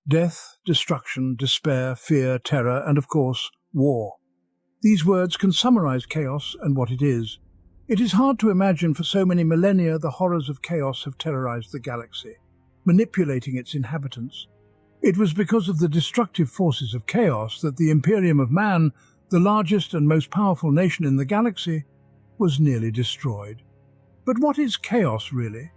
Death, destruction, despair, fear, terror, and of course, war. These words can summarize chaos and what it is. It is hard to imagine for so many millennia the horrors of chaos have terrorized the galaxy, manipulating its inhabitants. It was because of the destructive forces of chaos that the Imperium of Man, the largest and most powerful nation in the galaxy, was nearly destroyed. But what is chaos really?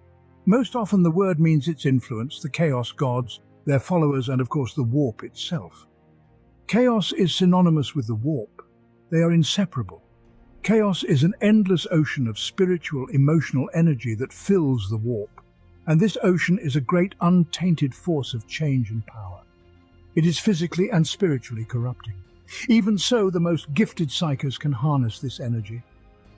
Most often the word means its influence, the chaos gods, their followers, and of course the warp itself. Chaos is synonymous with the warp. They are inseparable. Chaos is an endless ocean of spiritual, emotional energy that fills the warp, and this ocean is a great untainted force of change and power. It is physically and spiritually corrupting. Even so, the most gifted psychers can harness this energy.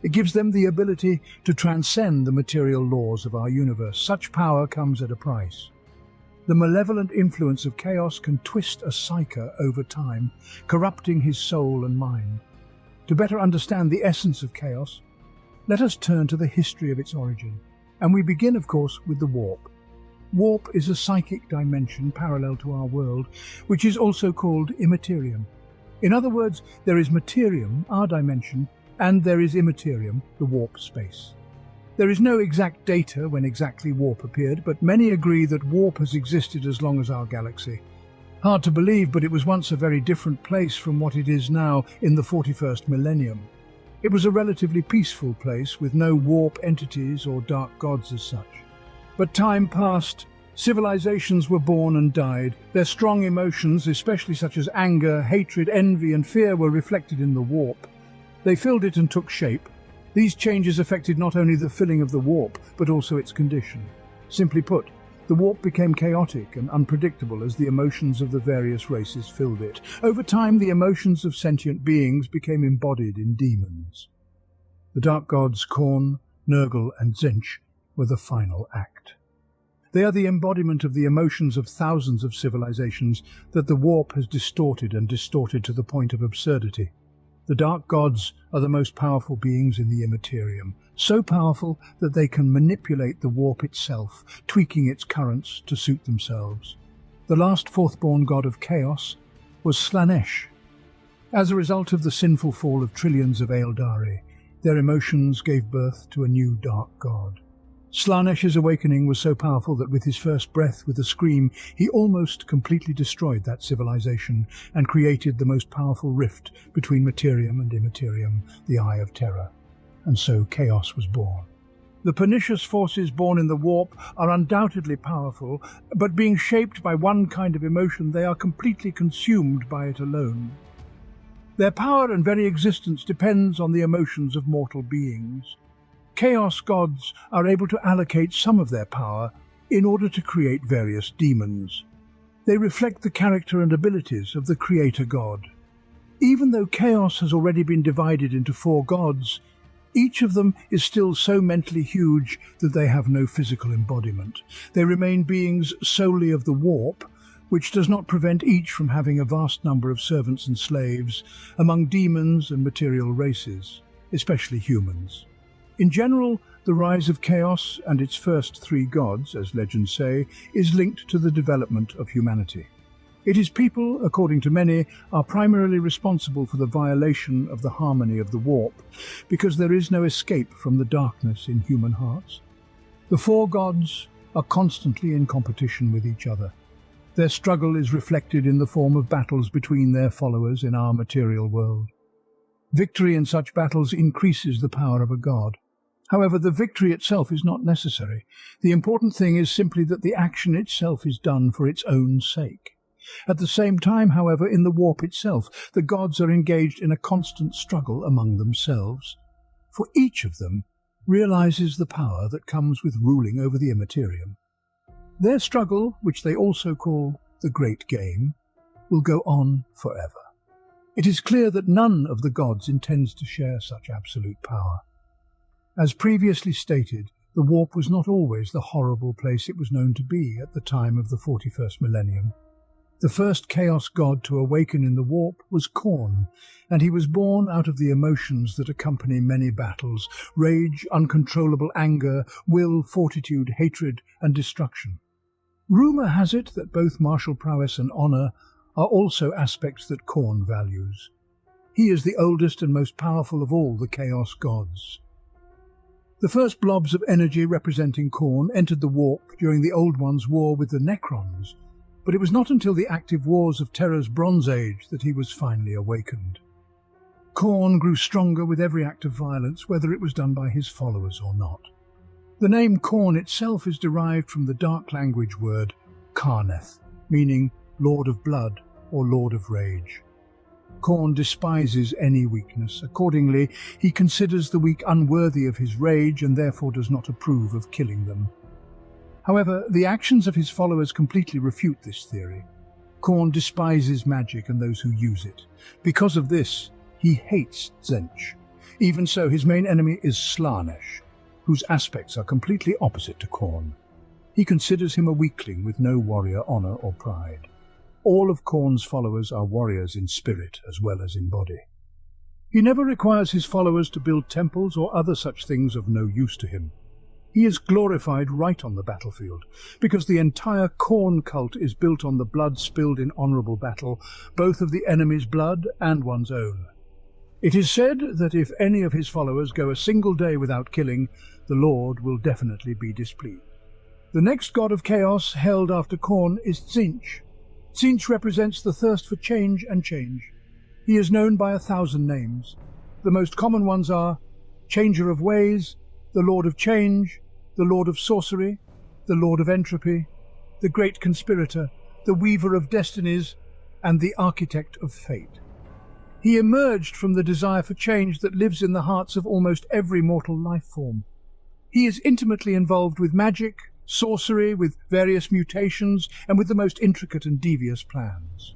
It gives them the ability to transcend the material laws of our universe. Such power comes at a price. The malevolent influence of chaos can twist a psyker over time, corrupting his soul and mind. To better understand the essence of chaos, let us turn to the history of its origin. And we begin, of course, with the warp. Warp is a psychic dimension parallel to our world, which is also called immaterium. In other words, there is materium, our dimension, and there is immaterium, the warp space. There is no exact data when exactly warp appeared, but many agree that warp has existed as long as our galaxy. Hard to believe, but it was once a very different place from what it is now in the 41st millennium. It was a relatively peaceful place with no warp entities or dark gods as such. But time passed, civilizations were born and died. Their strong emotions, especially such as anger, hatred, envy and fear, were reflected in the warp. They filled it and took shape. These changes affected not only the filling of the warp, but also its condition. Simply put, the warp became chaotic and unpredictable as the emotions of the various races filled it. Over time, the emotions of sentient beings became embodied in demons. The dark gods Khorne, Nurgle and Tzeentch were the final act. They are the embodiment of the emotions of thousands of civilizations that the warp has distorted to the point of absurdity. The dark gods are the most powerful beings in the immaterium, so powerful that they can manipulate the warp itself, tweaking its currents to suit themselves. The last fourth-born god of chaos was Slaanesh. As a result of the sinful fall of trillions of Eldari, their emotions gave birth to a new dark god. Slaanesh's awakening was so powerful that with his first breath, with a scream, he almost completely destroyed that civilization and created the most powerful rift between materium and immaterium, the Eye of Terror. And so chaos was born. The pernicious forces born in the warp are undoubtedly powerful, but being shaped by one kind of emotion, they are completely consumed by it alone. Their power and very existence depends on the emotions of mortal beings. Chaos gods are able to allocate some of their power in order to create various demons. They reflect the character and abilities of the creator god. Even though chaos has already been divided into 4 gods, each of them is still so mentally huge that they have no physical embodiment. They remain beings solely of the warp, which does not prevent each from having a vast number of servants and slaves among demons and material races, especially humans. In general, the rise of chaos and its first 3 gods, as legends say, is linked to the development of humanity. It is people, according to many, are primarily responsible for the violation of the harmony of the warp, because there is no escape from the darkness in human hearts. The 4 gods are constantly in competition with each other. Their struggle is reflected in the form of battles between their followers in our material world. Victory in such battles increases the power of a god. However, the victory itself is not necessary. The important thing is simply that the action itself is done for its own sake. At the same time, however, in the warp itself, the gods are engaged in a constant struggle among themselves, for each of them realizes the power that comes with ruling over the immaterium. Their struggle, which they also call the Great Game, will go on forever. It is clear that none of the gods intends to share such absolute power. As previously stated, the warp was not always the horrible place it was known to be at the time of the 41st millennium. The first chaos god to awaken in the warp was Khorne, and he was born out of the emotions that accompany many battles: rage, uncontrollable anger, will, fortitude, hatred, and destruction. Rumour has it that both martial prowess and honour are also aspects that Khorne values. He is the oldest and most powerful of all the Chaos gods. The first blobs of energy representing Khorne entered the Warp during the Old One's war with the Necrons, but it was not until the active wars of Terra's Bronze Age that he was finally awakened. Khorne grew stronger with every act of violence, whether it was done by his followers or not. The name Khorne itself is derived from the dark language word Karneth, meaning Lord of Blood or Lord of Rage. Khorne despises any weakness. Accordingly, he considers the weak unworthy of his rage and therefore does not approve of killing them. However, the actions of his followers completely refute this theory. Khorne despises magic and those who use it. Because of this, he hates Tzeentch. Even so, his main enemy is Slaanesh, whose aspects are completely opposite to Khorne. He considers him a weakling with no warrior honour or pride. All of Khorne's followers are warriors in spirit as well as in body. He never requires his followers to build temples or other such things of no use to him. He is glorified right on the battlefield, because the entire Khorne cult is built on the blood spilled in honourable battle, both of the enemy's blood and one's own. It is said that if any of his followers go a single day without killing, the Lord will definitely be displeased. The next god of chaos held after Khorne is Tzeentch. Tzeentch represents the thirst for change and change. He is known by 1,000 names. The most common ones are Changer of Ways, the Lord of Change, the Lord of Sorcery, the Lord of Entropy, the Great Conspirator, the Weaver of Destinies, and the Architect of Fate. He emerged from the desire for change that lives in the hearts of almost every mortal life form. He is intimately involved with magic, sorcery, with various mutations, and with the most intricate and devious plans.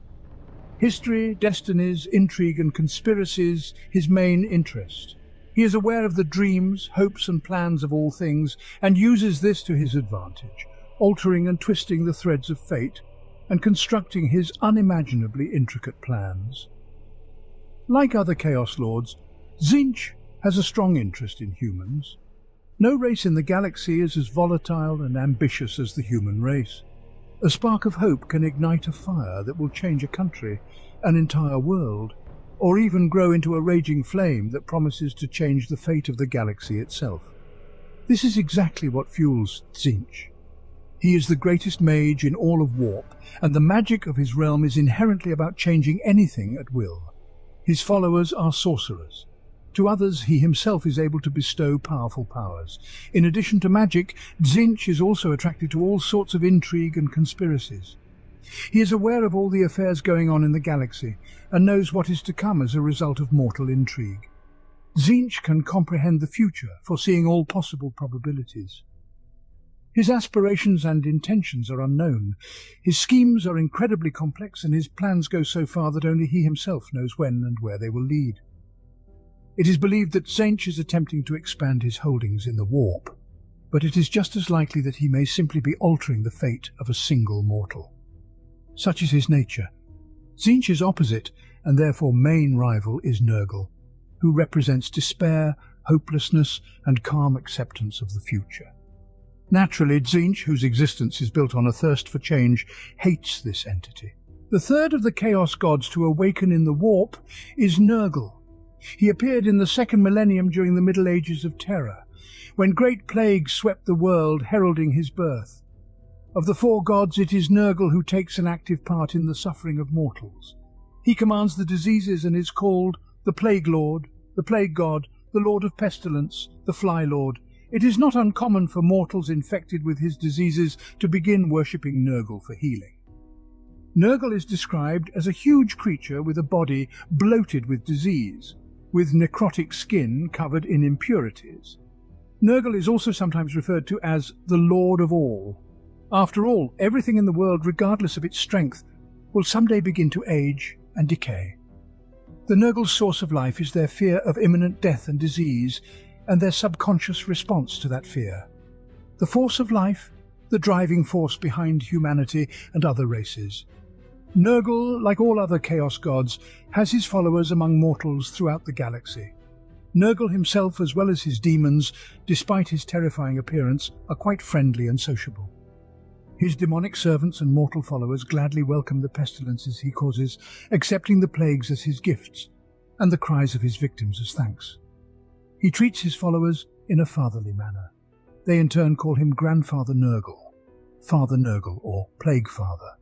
History, destinies, intrigue, and conspiracies, his main interest. He is aware of the dreams, hopes, and plans of all things, and uses this to his advantage, altering and twisting the threads of fate, and constructing his unimaginably intricate plans. Like other Chaos Lords, Tzeentch has a strong interest in humans. No race in the galaxy is as volatile and ambitious as the human race. A spark of hope can ignite a fire that will change a country, an entire world, or even grow into a raging flame that promises to change the fate of the galaxy itself. This is exactly what fuels Tzeentch. He is the greatest mage in all of Warp, and the magic of his realm is inherently about changing anything at will. His followers are sorcerers. To others, he himself is able to bestow powerful powers. In addition to magic, Tzeentch is also attracted to all sorts of intrigue and conspiracies. He is aware of all the affairs going on in the galaxy, and knows what is to come as a result of mortal intrigue. Tzeentch can comprehend the future, foreseeing all possible probabilities. His aspirations and intentions are unknown. His schemes are incredibly complex, and his plans go so far that only he himself knows when and where they will lead. It is believed that Tzeentch is attempting to expand his holdings in the Warp, but it is just as likely that he may simply be altering the fate of a single mortal. Such is his nature. Tzeentch's opposite, and therefore main rival, is Nurgle, who represents despair, hopelessness, and calm acceptance of the future. Naturally, Tzeentch, whose existence is built on a thirst for change, hates this entity. The third of the Chaos Gods to awaken in the Warp is Nurgle. He appeared in the second millennium during the Middle Ages of Terror, when great plagues swept the world, heralding his birth. Of the four gods, it is Nurgle who takes an active part in the suffering of mortals. He commands the diseases and is called the Plague Lord, the Plague God, the Lord of Pestilence, the Fly Lord. It is not uncommon for mortals infected with his diseases to begin worshipping Nurgle for healing. Nurgle is described as a huge creature with a body bloated with disease, with necrotic skin covered in impurities. Nurgle is also sometimes referred to as the Lord of All. After all, everything in the world, regardless of its strength, will someday begin to age and decay. The Nurgle's source of life is their fear of imminent death and disease, and their subconscious response to that fear. The force of life, the driving force behind humanity and other races. Nurgle, like all other Chaos Gods, has his followers among mortals throughout the galaxy. Nurgle himself, as well as his demons, despite his terrifying appearance, are quite friendly and sociable. His demonic servants and mortal followers gladly welcome the pestilences he causes, accepting the plagues as his gifts and the cries of his victims as thanks. He treats his followers in a fatherly manner. They in turn call him Grandfather Nurgle, Father Nurgle, or Plague Father.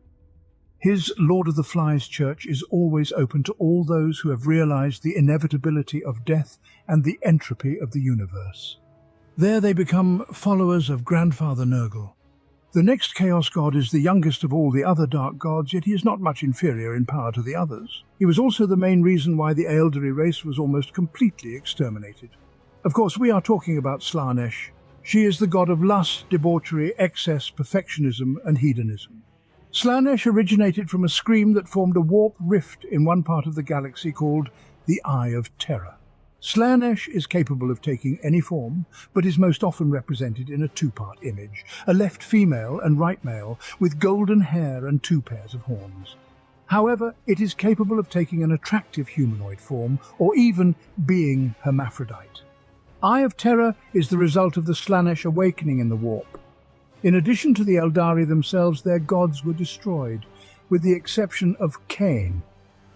His Lord of the Flies Church is always open to all those who have realized the inevitability of death and the entropy of the universe. There they become followers of Grandfather Nurgle. The next Chaos God is the youngest of all the other dark gods, yet he is not much inferior in power to the others. He was also the main reason why the Aeldari race was almost completely exterminated. Of course, we are talking about Slaanesh. She is the god of lust, debauchery, excess, perfectionism, and hedonism. Slaanesh originated from a scream that formed a warp rift in one part of the galaxy called the Eye of Terror. Slaanesh is capable of taking any form, but is most often represented in a two-part image, a left female and right male with golden hair and 2 pairs of horns. However, it is capable of taking an attractive humanoid form, or even being hermaphrodite. Eye of Terror is the result of the Slaanesh awakening in the warp. In addition to the Eldari themselves, their gods were destroyed, with the exception of Khorne,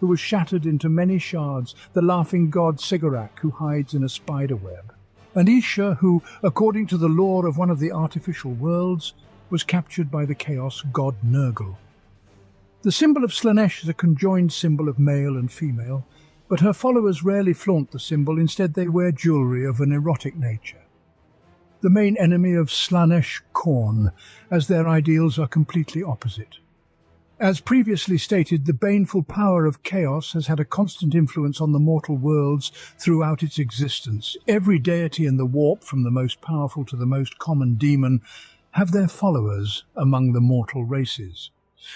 who was shattered into many shards, the laughing god Sigarak, who hides in a spider web, and Isha, who, according to the lore of one of the artificial worlds, was captured by the chaos god Nurgle. The symbol of Slaanesh is a conjoined symbol of male and female, but her followers rarely flaunt the symbol. Instead they wear jewellery of an erotic nature. The main enemy of Slaanesh, Khorne, as their ideals are completely opposite. As previously stated, the baneful power of chaos has had a constant influence on the mortal worlds throughout its existence. Every deity in the warp, from the most powerful to the most common demon, have their followers among the mortal races.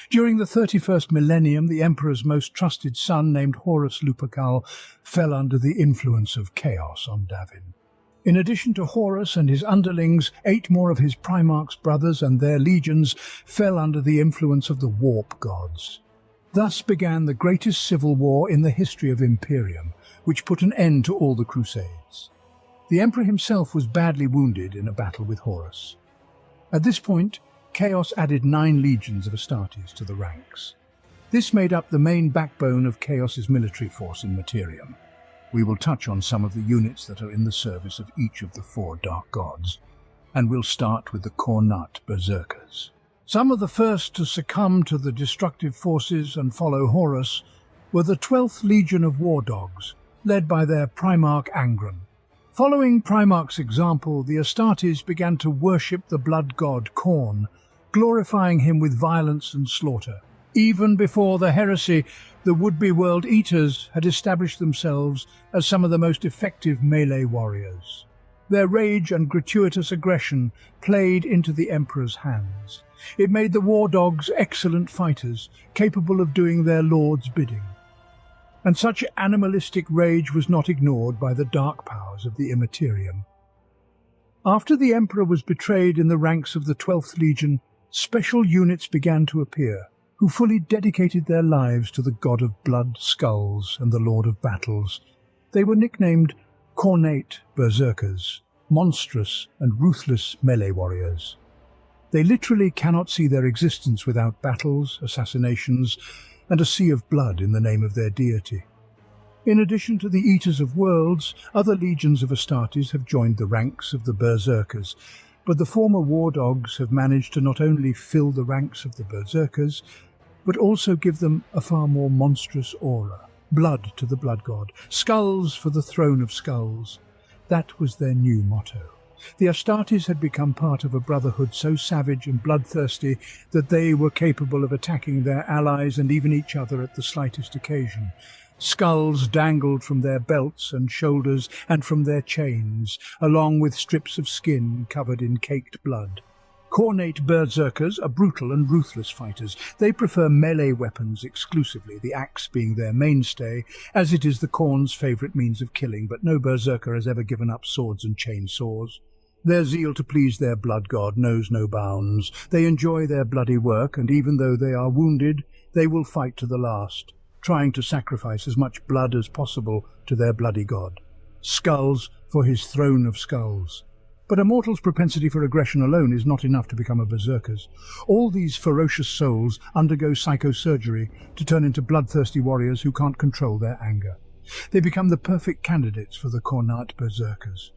During the 31st millennium, the Emperor's most trusted son, named Horus Lupercal, fell under the influence of chaos on Davin. In addition to Horus and his underlings, 8 more of his Primarch's brothers and their legions fell under the influence of the warp gods. Thus began the greatest civil war in the history of Imperium, which put an end to all the Crusades. The Emperor himself was badly wounded in a battle with Horus. At this point, Chaos added 9 legions of Astartes to the ranks. This made up the main backbone of Chaos's military force in Materium. We will touch on some of the units that are in the service of each of the 4 dark gods, and we'll start with the Khorne berserkers. Some of the first to succumb to the destructive forces and follow Horus were the 12th Legion of War Dogs, led by their Primarch Angron. Following Primarch's example, the Astartes began to worship the blood god Khorne, glorifying him with violence and slaughter. Even before the heresy, the would-be World Eaters had established themselves as some of the most effective melee warriors. Their rage and gratuitous aggression played into the Emperor's hands. It made the War Dogs excellent fighters, capable of doing their lord's bidding. And such animalistic rage was not ignored by the dark powers of the Immaterium. After the Emperor was betrayed in the ranks of the 12th Legion, special units began to appear, who fully dedicated their lives to the god of blood, skulls, and the lord of battles. They were nicknamed Khorne berserkers, monstrous and ruthless melee warriors. They literally cannot see their existence without battles, assassinations, and a sea of blood in the name of their deity. In addition to the Eaters of Worlds, other legions of Astartes have joined the ranks of the berserkers, but the former War Dogs have managed to not only fill the ranks of the berserkers, but also give them a far more monstrous aura. Blood to the blood god, skulls for the throne of skulls. That was their new motto. The Astartes had become part of a brotherhood so savage and bloodthirsty that they were capable of attacking their allies and even each other at the slightest occasion. Skulls dangled from their belts and shoulders and from their chains, along with strips of skin covered in caked blood. Khorne berserkers are brutal and ruthless fighters. They prefer melee weapons exclusively, the axe being their mainstay, as it is the Khorne's favourite means of killing, but no berserker has ever given up swords and chainsaws. Their zeal to please their blood god knows no bounds. They enjoy their bloody work, and even though they are wounded, they will fight to the last, trying to sacrifice as much blood as possible to their bloody god. Skulls for his throne of skulls. But a mortal's propensity for aggression alone is not enough to become a berserkers. All these ferocious souls undergo psychosurgery to turn into bloodthirsty warriors who can't control their anger. They become the perfect candidates for the Khorne berserkers.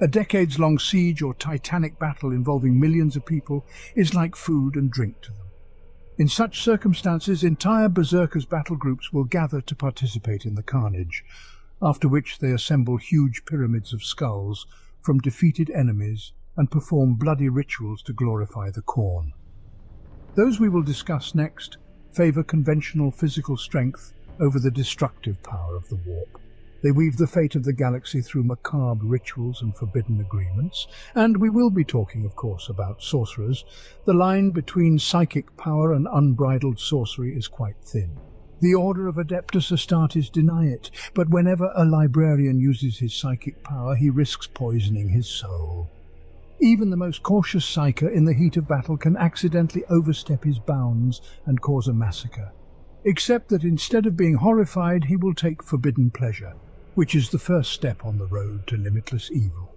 A decades-long siege or titanic battle involving millions of people is like food and drink to them. In such circumstances, entire berserkers' battle groups will gather to participate in the carnage, after which they assemble huge pyramids of skulls from defeated enemies and perform bloody rituals to glorify the Khorne. Those we will discuss next favour conventional physical strength over the destructive power of the warp. They weave the fate of the galaxy through macabre rituals and forbidden agreements, and we will be talking, of course, about sorcerers. The line between psychic power and unbridled sorcery is quite thin. The Order of Adeptus Astartes deny it, but whenever a librarian uses his psychic power, he risks poisoning his soul. Even the most cautious psyker in the heat of battle can accidentally overstep his bounds and cause a massacre. Except that instead of being horrified, he will take forbidden pleasure, which is the first step on the road to limitless evil.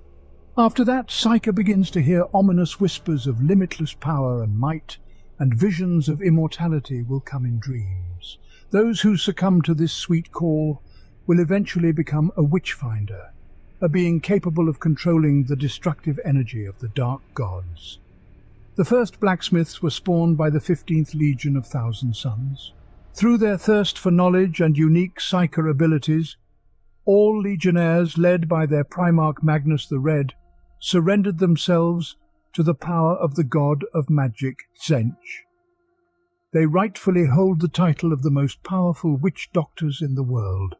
After that, Psyker begins to hear ominous whispers of limitless power and might, and visions of immortality will come in dreams. Those who succumb to this sweet call will eventually become a witchfinder, a being capable of controlling the destructive energy of the dark gods. The first blacksmiths were spawned by the 15th Legion of Thousand Suns. Through their thirst for knowledge and unique psyker abilities, all legionnaires, led by their Primarch Magnus the Red, surrendered themselves to the power of the god of magic, Tzeentch. They rightfully hold the title of the most powerful witch doctors in the world.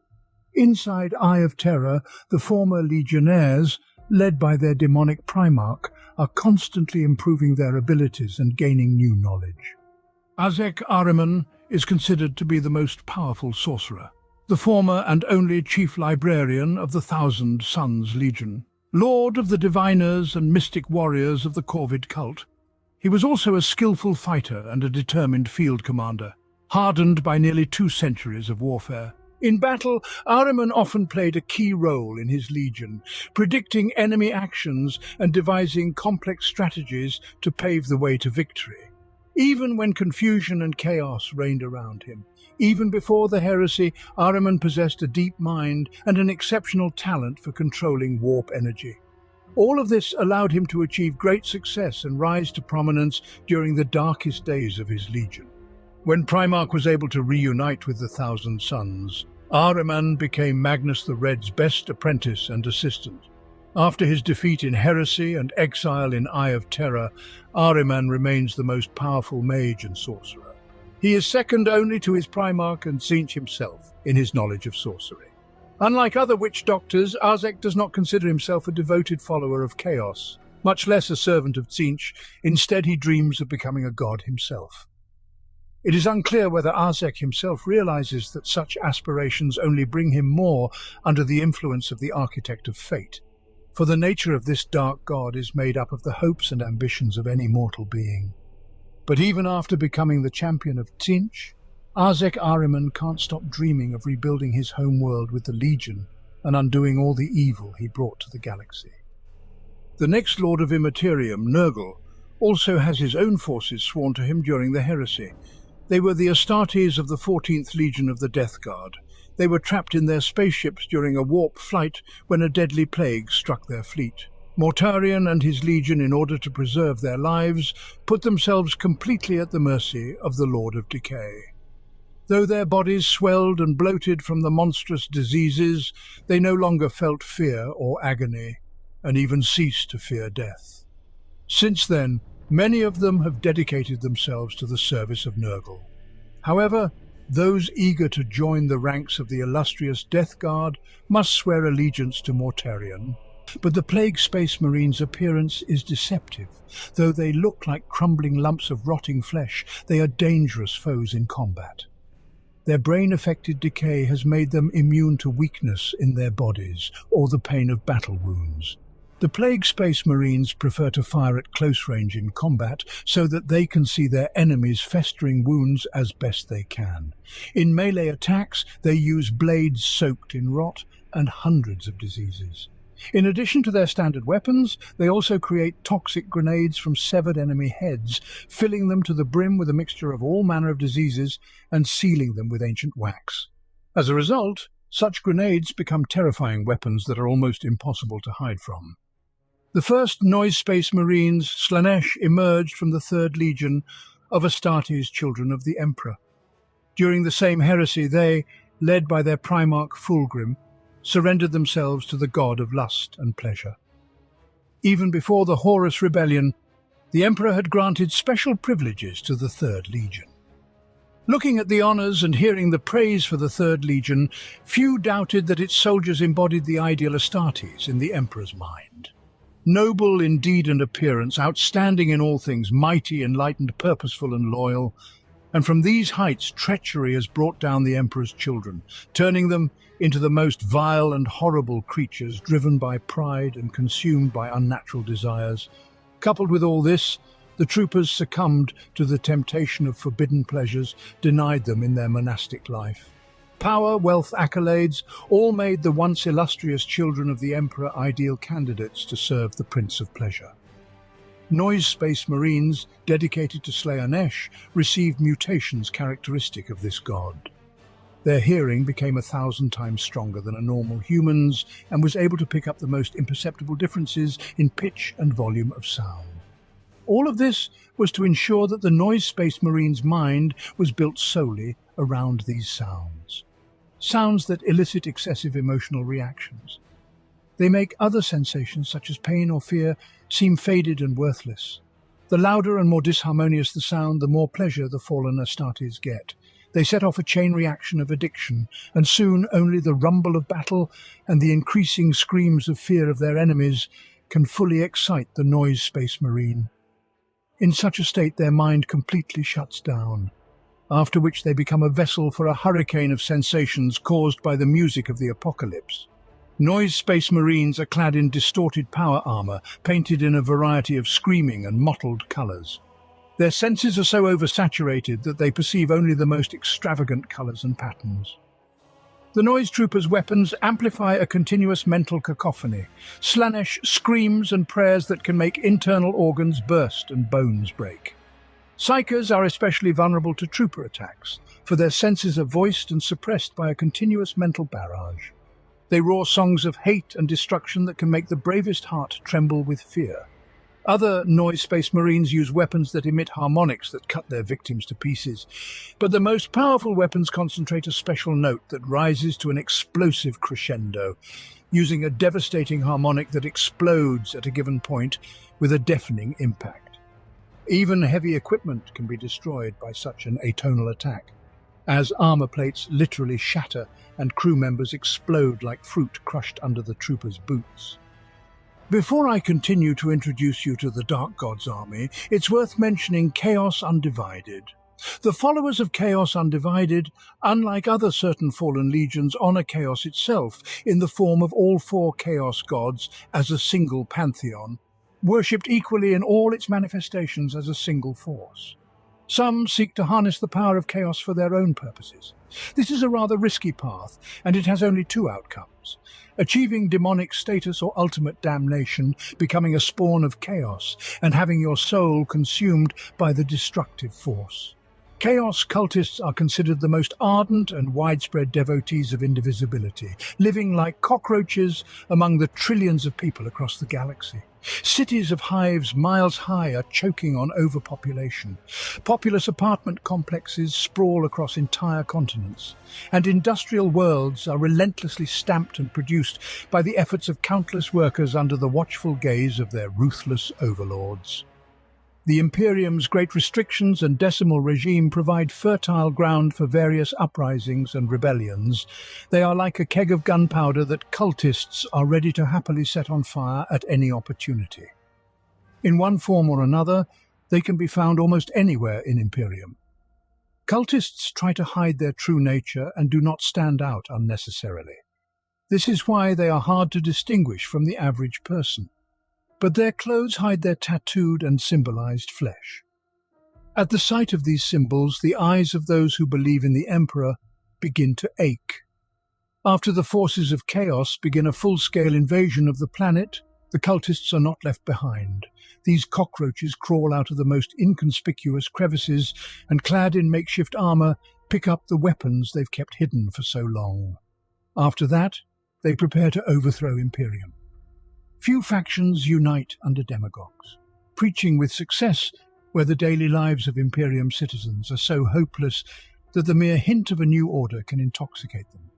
Inside Eye of Terror, the former legionnaires, led by their demonic Primarch, are constantly improving their abilities and gaining new knowledge. Azek Ahriman is considered to be the most powerful sorcerer, the former and only chief librarian of the Thousand Suns Legion, lord of the diviners and mystic warriors of the Corvid cult. He was also a skillful fighter and a determined field commander, hardened by nearly 2 centuries of warfare. In battle, Ahriman often played a key role in his legion, predicting enemy actions and devising complex strategies to pave the way to victory. Even when confusion and chaos reigned around him, even before the heresy, Ahriman possessed a deep mind and an exceptional talent for controlling warp energy. All of this allowed him to achieve great success and rise to prominence during the darkest days of his legion. When Primarch was able to reunite with the Thousand Suns, Ahriman became Magnus the Red's best apprentice and assistant. After his defeat in heresy and exile in Eye of Terror, Ahriman remains the most powerful mage and sorcerer. He is second only to his Primarch and Tzeentch himself in his knowledge of sorcery. Unlike other witch doctors, Azek does not consider himself a devoted follower of chaos, much less a servant of Tzeentch. Instead, he dreams of becoming a god himself. It is unclear whether Azek himself realizes that such aspirations only bring him more under the influence of the Architect of Fate, for the nature of this dark god is made up of the hopes and ambitions of any mortal being. But even after becoming the champion of Tzeentch, Azek Ahriman can't stop dreaming of rebuilding his home world with the Legion and undoing all the evil he brought to the galaxy. The next Lord of Immaterium, Nurgle, also has his own forces sworn to him during the heresy. They were the Astartes of the 14th Legion of the Death Guard. They were trapped in their spaceships during a warp flight when a deadly plague struck their fleet. Mortarion and his legion, in order to preserve their lives, put themselves completely at the mercy of the Lord of Decay. Though their bodies swelled and bloated from the monstrous diseases, they no longer felt fear or agony, and even ceased to fear death. Since then, many of them have dedicated themselves to the service of Nurgle. However, those eager to join the ranks of the illustrious Death Guard must swear allegiance to Mortarion. But the Plague Space Marines' appearance is deceptive. Though they look like crumbling lumps of rotting flesh, they are dangerous foes in combat. Their brain-affected decay has made them immune to weakness in their bodies or the pain of battle wounds. The Plague Space Marines prefer to fire at close range in combat so that they can see their enemies' festering wounds as best they can. In melee attacks, they use blades soaked in rot and hundreds of diseases. In addition to their standard weapons, they also create toxic grenades from severed enemy heads, filling them to the brim with a mixture of all manner of diseases and sealing them with ancient wax. As a result, such grenades become terrifying weapons that are almost impossible to hide from. The first Noise Space Marines, Slaanesh, emerged from the 3rd Legion of Astartes' Children of the Emperor. During the same heresy, they, led by their Primarch Fulgrim, surrendered themselves to the god of lust and pleasure. Even before the Horus Rebellion, the Emperor had granted special privileges to the 3rd Legion. Looking at the honours and hearing the praise for the 3rd Legion, few doubted that its soldiers embodied the ideal Astartes in the Emperor's mind. Noble in deed and appearance, outstanding in all things, mighty, enlightened, purposeful and loyal, and from these heights treachery has brought down the Emperor's children, turning them into the most vile and horrible creatures, driven by pride and consumed by unnatural desires. Coupled with all this, the troopers succumbed to the temptation of forbidden pleasures denied them in their monastic life. Power, wealth, accolades, all made the once illustrious children of the Emperor ideal candidates to serve the Prince of Pleasure. Noise Space Marines, dedicated to Slaanesh, received mutations characteristic of this god. Their hearing became 1,000 times stronger than a normal human's and was able to pick up the most imperceptible differences in pitch and volume of sound. All of this was to ensure that the Noise Space Marine's mind was built solely around these sounds. Sounds that elicit excessive emotional reactions. They make other sensations, such as pain or fear, seem faded and worthless. The louder and more disharmonious the sound, the more pleasure the fallen Astartes get. They set off a chain reaction of addiction, and soon only the rumble of battle and the increasing screams of fear of their enemies can fully excite the Noise Space Marine. In such a state, their mind completely shuts down, after which they become a vessel for a hurricane of sensations caused by the music of the apocalypse. Noise Space Marines are clad in distorted power armor, painted in a variety of screaming and mottled colors. Their senses are so oversaturated that they perceive only the most extravagant colors and patterns. The Noise Troopers' weapons amplify a continuous mental cacophony. Slaanesh screams and prayers that can make internal organs burst and bones break. Psykers are especially vulnerable to trooper attacks, for their senses are voiced and suppressed by a continuous mental barrage. They roar songs of hate and destruction that can make the bravest heart tremble with fear. Other Noise Space Marines use weapons that emit harmonics that cut their victims to pieces, but the most powerful weapons concentrate a special note that rises to an explosive crescendo, using a devastating harmonic that explodes at a given point with a deafening impact. Even heavy equipment can be destroyed by such an atonal attack, as armor plates literally shatter and crew members explode like fruit crushed under the troopers' boots. Before I continue to introduce you to the Dark God's army, it's worth mentioning Chaos Undivided. The followers of Chaos Undivided, unlike other certain fallen legions, honor Chaos itself in the form of all 4 Chaos gods as a single pantheon, worshipped equally in all its manifestations as a single force. Some seek to harness the power of Chaos for their own purposes. This is a rather risky path, and it has only 2 outcomes: achieving demonic status or ultimate damnation, becoming a spawn of Chaos, and having your soul consumed by the destructive force. Chaos cultists are considered the most ardent and widespread devotees of indivisibility, living like cockroaches among the trillions of people across the galaxy. Cities of hives miles high are choking on overpopulation. Populous apartment complexes sprawl across entire continents, and industrial worlds are relentlessly stamped and produced by the efforts of countless workers under the watchful gaze of their ruthless overlords. The Imperium's great restrictions and decimal regime provide fertile ground for various uprisings and rebellions. They are like a keg of gunpowder that cultists are ready to happily set on fire at any opportunity. In one form or another, they can be found almost anywhere in Imperium. Cultists try to hide their true nature and do not stand out unnecessarily. This is why they are hard to distinguish from the average person. But their clothes hide their tattooed and symbolized flesh. At the sight of these symbols, the eyes of those who believe in the Emperor begin to ache. After the forces of chaos begin a full-scale invasion of the planet, the cultists are not left behind. These cockroaches crawl out of the most inconspicuous crevices and, clad in makeshift armour, pick up the weapons they've kept hidden for so long. After that, they prepare to overthrow Imperium. Few factions unite under demagogues, preaching with success where the daily lives of Imperium citizens are so hopeless that the mere hint of a new order can intoxicate them.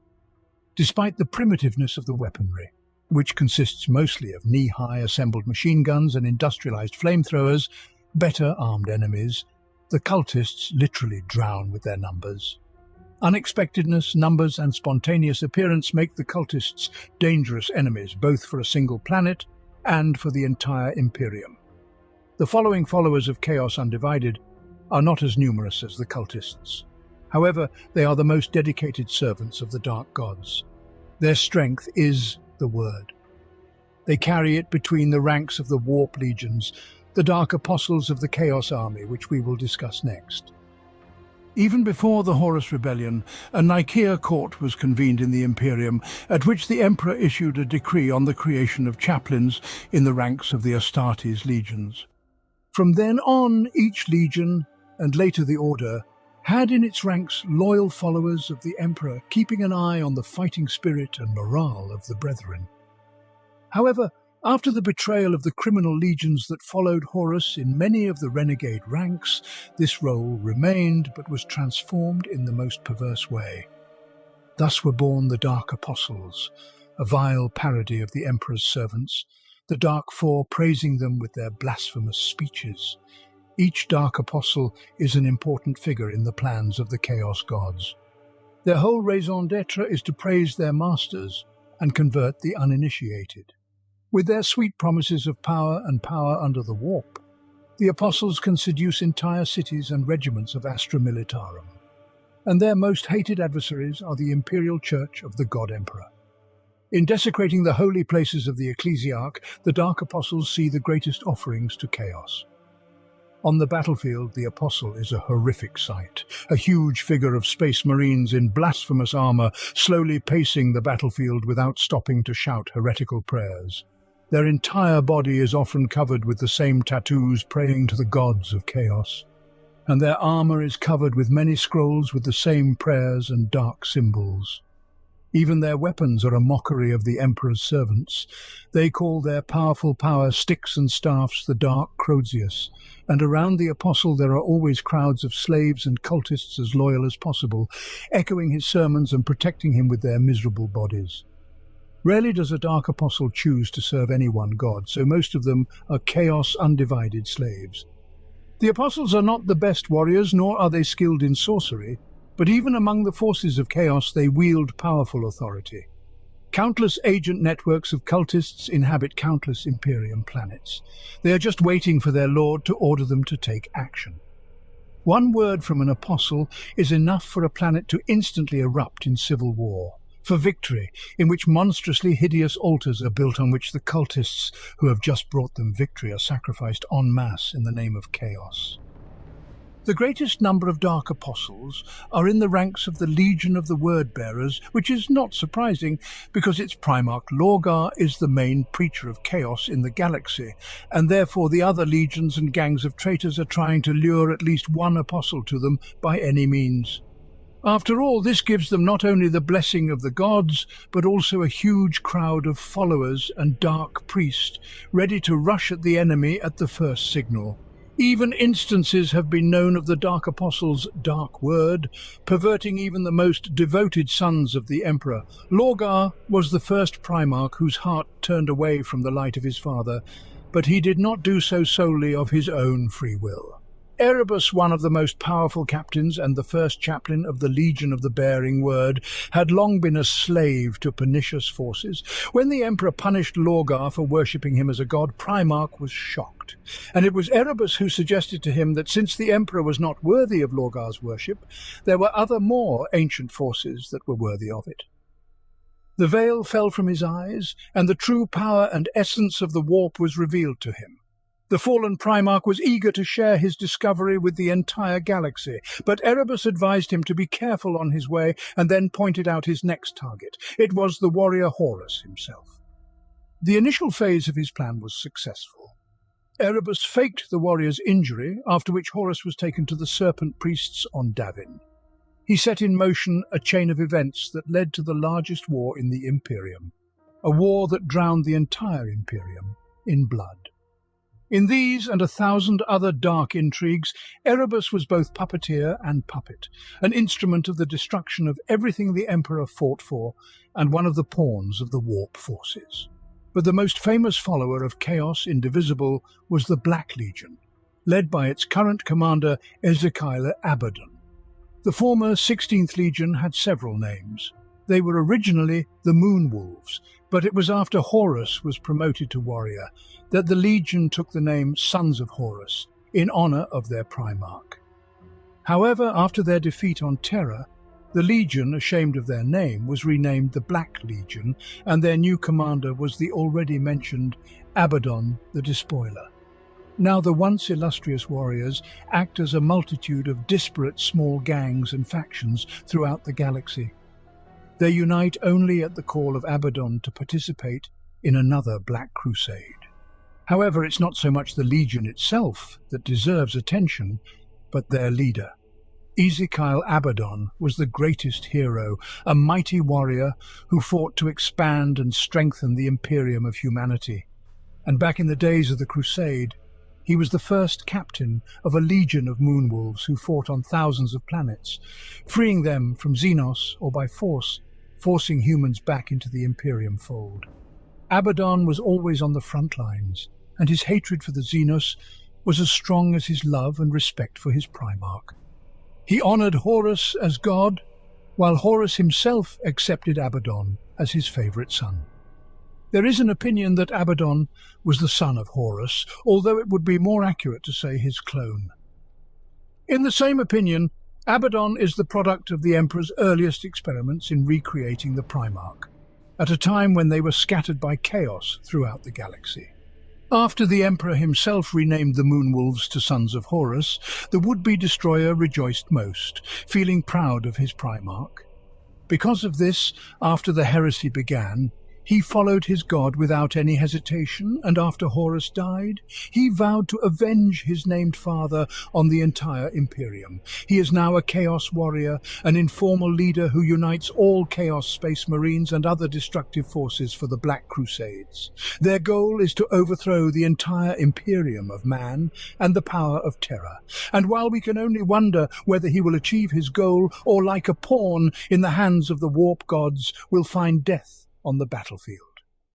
Despite the primitiveness of the weaponry, which consists mostly of knee-high assembled machine guns and industrialized flamethrowers, better armed enemies, the cultists literally drown with their numbers. Unexpectedness, numbers, and spontaneous appearance make the cultists dangerous enemies, both for a single planet and for the entire Imperium. The following followers of Chaos Undivided are not as numerous as the cultists. However, they are the most dedicated servants of the Dark Gods. Their strength is the Word. They carry it between the ranks of the Warp Legions, the Dark Apostles of the Chaos Army, which we will discuss next. Even before the Horus Rebellion, a Nicaea court was convened in the Imperium, at which the Emperor issued a decree on the creation of chaplains in the ranks of the Astartes legions. From then on, each legion, and later the Order, had in its ranks loyal followers of the Emperor, keeping an eye on the fighting spirit and morale of the brethren. However, after the betrayal of the criminal legions that followed Horus in many of the renegade ranks, this role remained but was transformed in the most perverse way. Thus were born the Dark Apostles, a vile parody of the Emperor's servants, the Dark Four praising them with their blasphemous speeches. Each Dark Apostle is an important figure in the plans of the Chaos Gods. Their whole raison d'etre is to praise their masters and convert the uninitiated. With their sweet promises of power and power under the warp, the Apostles can seduce entire cities and regiments of Astra Militarum. And their most hated adversaries are the Imperial Church of the God Emperor. In desecrating the holy places of the Ecclesiarch, the Dark Apostles see the greatest offerings to chaos. On the battlefield, the Apostle is a horrific sight, a huge figure of space marines in blasphemous armor, slowly pacing the battlefield without stopping to shout heretical prayers. Their entire body is often covered with the same tattoos praying to the gods of chaos, and their armor is covered with many scrolls with the same prayers and dark symbols. Even their weapons are a mockery of the Emperor's servants. They call their powerful power sticks and staffs the Dark Crozius, and around the Apostle there are always crowds of slaves and cultists as loyal as possible, echoing his sermons and protecting him with their miserable bodies. Rarely does a Dark Apostle choose to serve any one god, so most of them are Chaos Undivided slaves. The Apostles are not the best warriors, nor are they skilled in sorcery, but even among the forces of chaos they wield powerful authority. Countless agent networks of cultists inhabit countless Imperium planets. They are just waiting for their lord to order them to take action. One word from an apostle is enough for a planet to instantly erupt in civil war, for victory, in which monstrously hideous altars are built on which the cultists who have just brought them victory are sacrificed en masse in the name of chaos. The greatest number of Dark Apostles are in the ranks of the Legion of the Word-Bearers, which is not surprising because its Primarch Lorgar is the main preacher of chaos in the galaxy, and therefore the other legions and gangs of traitors are trying to lure at least one apostle to them by any means. After all, this gives them not only the blessing of the gods, but also a huge crowd of followers and dark priests ready to rush at the enemy at the first signal. Even instances have been known of the Dark Apostle's dark word, perverting even the most devoted sons of the Emperor. Lorgar was the first Primarch whose heart turned away from the light of his father, but he did not do so solely of his own free will. Erebus, one of the most powerful captains and the first chaplain of the Legion of the Bearing Word, had long been a slave to pernicious forces. When the Emperor punished Lorgar for worshipping him as a god, Primarch was shocked, and it was Erebus who suggested to him that since the Emperor was not worthy of Lorgar's worship, there were other more ancient forces that were worthy of it. The veil fell from his eyes, and the true power and essence of the warp was revealed to him. The fallen Primarch was eager to share his discovery with the entire galaxy, but Erebus advised him to be careful on his way and then pointed out his next target. It was the warrior Horus himself. The initial phase of his plan was successful. Erebus faked the warrior's injury, after which Horus was taken to the Serpent Priests on Davin. He set in motion a chain of events that led to the largest war in the Imperium, a war that drowned the entire Imperium in blood. In these and 1,000 other dark intrigues, Erebus was both puppeteer and puppet, an instrument of the destruction of everything the Emperor fought for, and one of the pawns of the warp forces. But the most famous follower of Chaos Indivisible was the Black Legion, led by its current commander Ezekiel Abaddon. The former 16th Legion had several names. They were originally the Moon Wolves, but it was after Horus was promoted to warrior that the Legion took the name Sons of Horus, in honor of their Primarch. However, after their defeat on Terra, the Legion, ashamed of their name, was renamed the Black Legion, and their new commander was the already mentioned Abaddon the Despoiler. Now the once illustrious warriors act as a multitude of disparate small gangs and factions throughout the galaxy. They unite only at the call of Abaddon to participate in another Black Crusade. However, it's not so much the Legion itself that deserves attention, but their leader. Ezekiel Abaddon was the greatest hero, a mighty warrior who fought to expand and strengthen the Imperium of humanity. And back in the days of the Crusade, he was the first captain of a legion of moonwolves who fought on thousands of planets, freeing them from Xenos or by force, forcing humans back into the Imperium fold. Abaddon was always on the front lines, and his hatred for the Xenos was as strong as his love and respect for his Primarch. He honored Horus as god, while Horus himself accepted Abaddon as his favorite son. There is an opinion that Abaddon was the son of Horus, although it would be more accurate to say his clone. In the same opinion, Abaddon is the product of the Emperor's earliest experiments in recreating the Primarch, at a time when they were scattered by chaos throughout the galaxy. After the Emperor himself renamed the Moonwolves to Sons of Horus, the would-be destroyer rejoiced most, feeling proud of his Primarch. Because of this, after the heresy began, he followed his god without any hesitation, and after Horus died, he vowed to avenge his named father on the entire Imperium. He is now a Chaos warrior, an informal leader who unites all Chaos Space Marines and other destructive forces for the Black Crusades. Their goal is to overthrow the entire Imperium of man and the power of Terra. And while we can only wonder whether he will achieve his goal, or like a pawn in the hands of the warp gods, will find death on the battlefield.